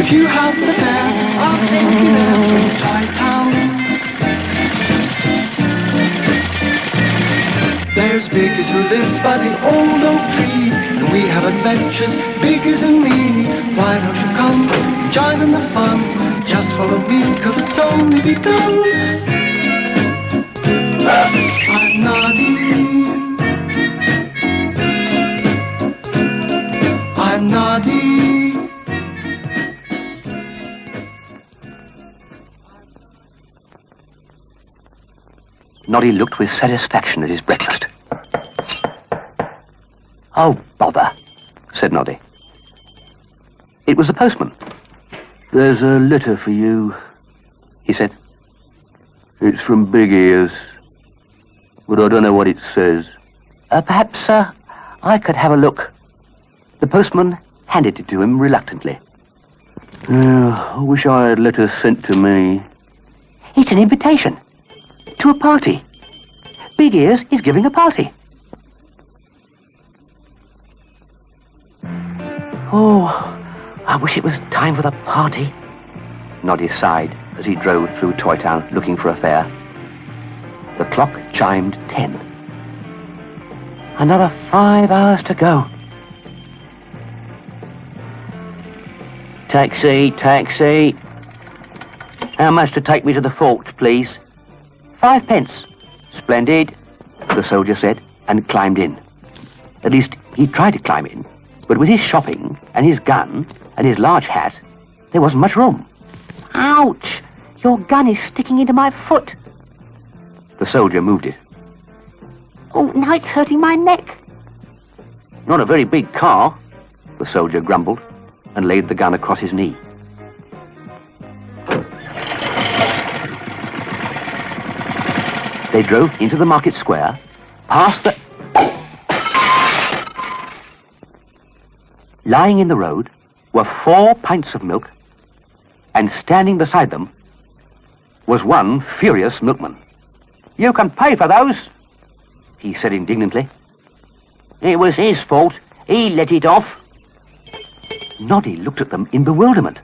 If you have the fare, I'll take you there from Toy Town. There's Biggers who lives by the old oak tree, and we have adventures, Biggers and me. Why don't you come, join in the fun? Just follow me, 'cause it's only begun. I'm Noddy. I'm Noddy. Noddy looked with satisfaction at his breakfast. "Oh, bother," said Noddy. It was the postman. "There's a letter for you," he said. "It's from Big Ears, but I don't know what it says." Perhaps, I could have a look." The postman handed it to him reluctantly. "I wish I had letters sent to me." "It's an invitation. To a party. Big Ears is giving a party." "Oh, I wish it was time for the party." Noddy sighed as he drove through Toy Town looking for a fare. The clock chimed 10. Another 5 hours to go. "Taxi, taxi. How much to take me to the fort, please?" 5 pence. "Splendid," the soldier said, and climbed in. At least, he tried to climb in, but with his shopping, and his gun, and his large hat, there wasn't much room. "Ouch! Your gun is sticking into my foot." The soldier moved it. "Oh, now it's hurting my neck." "Not a very big car," the soldier grumbled, and laid the gun across his knee. They drove into the market square, past the... Lying in the road were 4 pints of milk, and standing beside them was one furious milkman. "You can pay for those," he said indignantly. "It was his fault. He let it off." Noddy looked at them in bewilderment.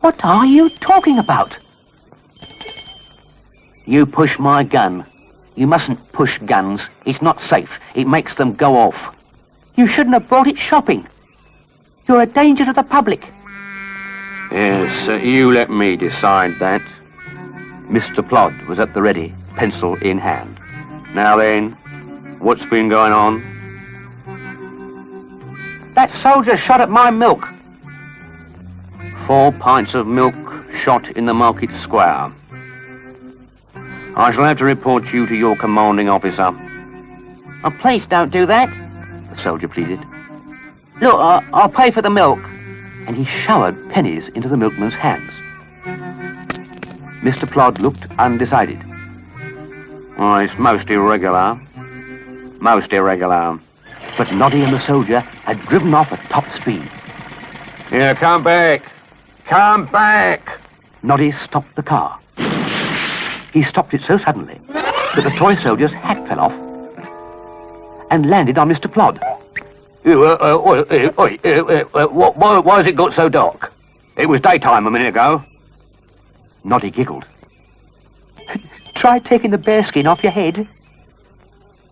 "What are you talking about?" "You push my gun. You mustn't push guns. It's not safe. It makes them go off." "You shouldn't have brought it shopping. You're a danger to the public." "Yes, you let me decide that." Mr. Plod was at the ready, pencil in hand. "Now then, what's been going on?" "That soldier shot at my milk." 4 pints of milk shot in the market square. "I shall have to report you to your commanding officer." "Oh, please don't do that," the soldier pleaded. "Look, I'll pay for the milk." And he showered pennies into the milkman's hands. Mr. Plod looked undecided. "Oh, it's most irregular. Most irregular." But Noddy and the soldier had driven off at top speed. "Here, come back! Come back!" Noddy stopped the car. He stopped it so suddenly that the toy soldier's hat fell off and landed on Mr. Plod. Why has it got so dark? It was daytime a minute ago." Noddy giggled. "Try taking the bearskin off your head."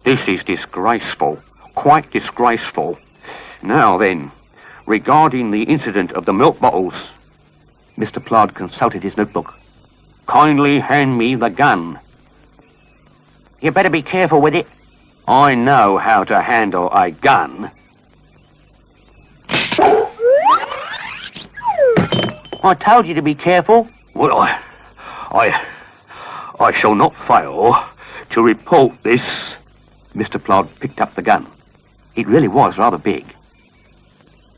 "This is disgraceful. Quite disgraceful. Now then, regarding the incident of the milk bottles..." Mr. Plod consulted his notebook. "Kindly hand me the gun." "You better be careful with it." "I know how to handle a gun." "I told you to be careful." "Well, I shall not fail to report this." Mr. Plod picked up the gun. It really was rather big.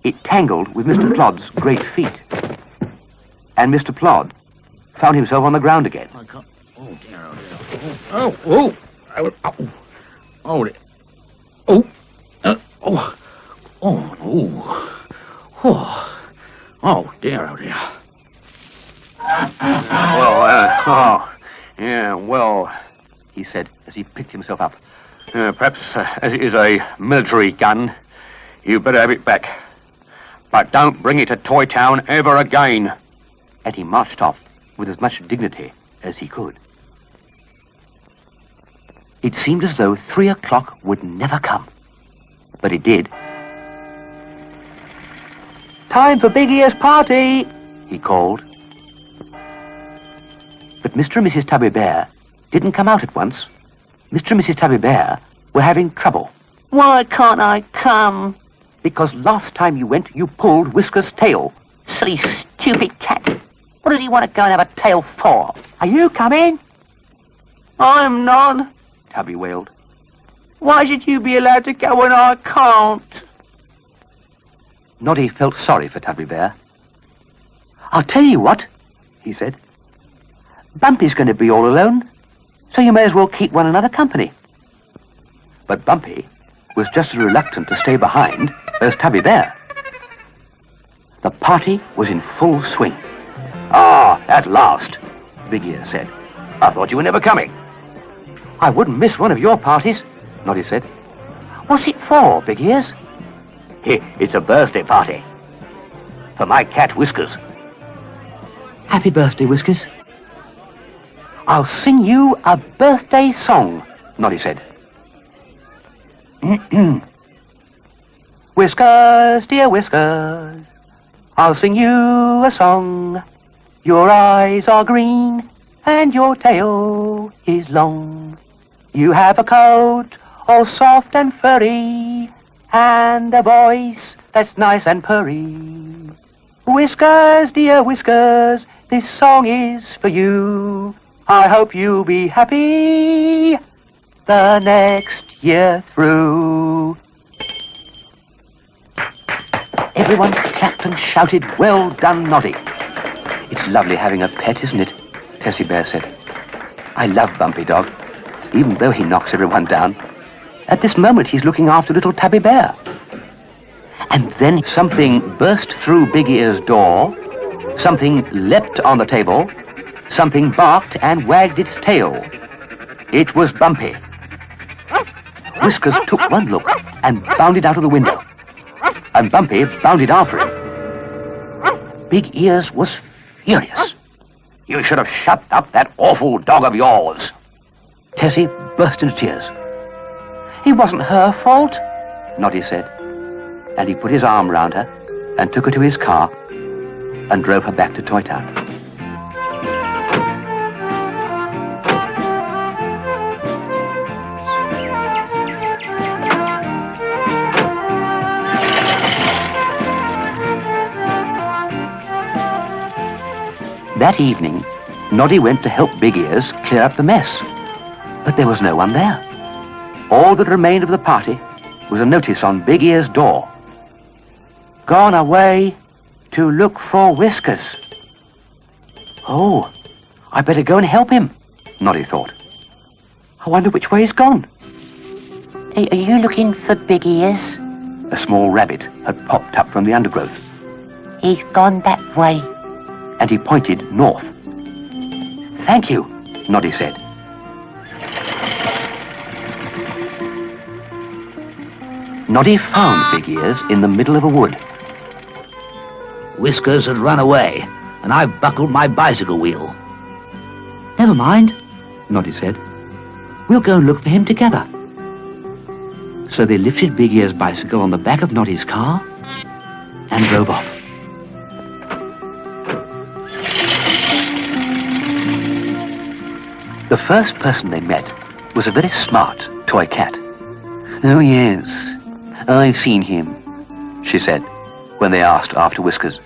It tangled with Mr. Plod's great feet. And Mr. Plod found himself on the ground again. I can't. Oh, dear, oh, dear. Oh, oh, oh, oh, oh, oh, oh, oh, oh, oh, dear, oh, dear. Well, yeah, well, he said as he picked himself up. Perhaps, as it is a military gun, you'd better have it back. But don't bring it to Toy Town ever again. And he marched off with as much dignity as he could. It seemed as though 3 o'clock would never come. But it did. "Time for Big Ear's party," he called. But Mr. and Mrs. Tubby Bear didn't come out at once. Mr. and Mrs. Tubby Bear were having trouble. "Why can't I come?" "Because last time you went, you pulled Whisker's tail." "Silly, stupid cat. What does he want to go and have a tail for?" "Are you coming?" "I'm not," Tubby wailed. "Why should you be allowed to go when I can't?" Noddy felt sorry for Tubby Bear. "I'll tell you what," he said. "Bumpy's going to be all alone, so you may as well keep one another company." But Bumpy was just as reluctant to stay behind as Tubby Bear. The party was in full swing. "Ah, at last," Big Ear said. "I thought you were never coming." "I wouldn't miss one of your parties," Noddy said. "What's it for, Big Ears?" "It's a birthday party. For my cat Whiskers." "Happy birthday, Whiskers." "I'll sing you a birthday song," Noddy said. "Whiskers, dear Whiskers, I'll sing you a song. Your eyes are green and your tail is long. You have a coat all soft and furry and a voice that's nice and purry. Whiskers, dear Whiskers, this song is for you. I hope you'll be happy the next year through." Everyone clapped and shouted, "Well done, Noddy." "It's lovely having a pet, isn't it?" Tessie Bear said. "I love Bumpy Dog, even though he knocks everyone down. At this moment, he's looking after little Tubby Bear." And then something burst through Big Ear's door, something leapt on the table, something barked and wagged its tail. It was Bumpy. Whiskers took one look and bounded out of the window, and Bumpy bounded after him. Big Ears was furious. "You should have shut up that awful dog of yours." Tessie burst into tears. "It wasn't her fault," Noddy said, and he put his arm round her and took her to his car and drove her back to Toy Town. That evening, Noddy went to help Big Ears clear up the mess, but there was no one there. All that remained of the party was a notice on Big Ear's door. "Gone away to look for Whiskers." "Oh, I better go and help him," Noddy thought. "I wonder which way he's gone." Are you looking for Big Ears?" A small rabbit had popped up from the undergrowth. "He's gone that way." And he pointed north. "Thank you," Noddy said. Noddy found Big Ears in the middle of a wood. Whiskers had run away, and I've buckled my bicycle wheel." "Never mind," Noddy said. "We'll go and look for him together." So they lifted Big Ear's bicycle on the back of Noddy's car and drove off. The first person they met was a very smart toy cat. "Oh, yes, I've seen him," she said, when they asked after Whiskers.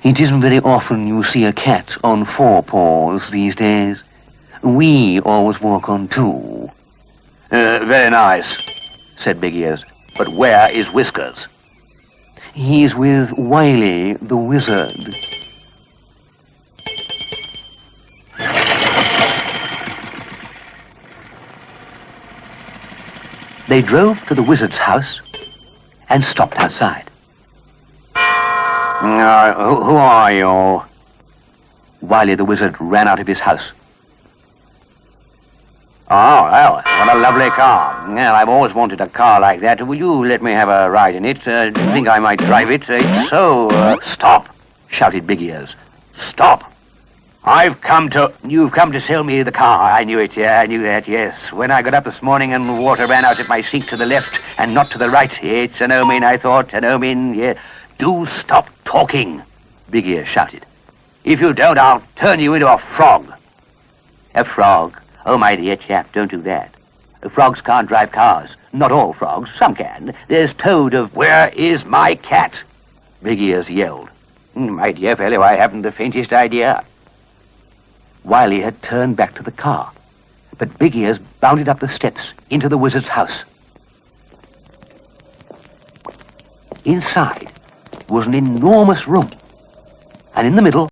"It isn't very often you see a cat on 4 paws these days. We always walk on 2. Very nice," said Big Ears. "But where is Whiskers?" He's with Wiley the wizard." They drove to the wizard's house and stopped outside. Who are you?" Wiley the wizard ran out of his house. Oh, well, what a lovely car. Well, I've always wanted a car like that. Will you let me have a ride in it? Do you think I might drive it? It's so... Stop, shouted Big Ears. Stop. You've come to sell me the car. I knew it, yeah, I knew that, yes. When I got up this morning and water ran out of my sink to the left and not to the right. It's an omen, I thought, an omen, yeah. Do stop talking, Big Ears shouted. If you don't, I'll turn you into a frog. A frog? Oh, my dear chap, don't do that. Frogs can't drive cars. Not all frogs. Some can. There's Toad of... Where is my cat? Big Ears yelled. My dear fellow, I haven't the faintest idea. Wiley had turned back to the car, but Big Ears bounded up the steps into the wizard's house. Inside was an enormous room, and in the middle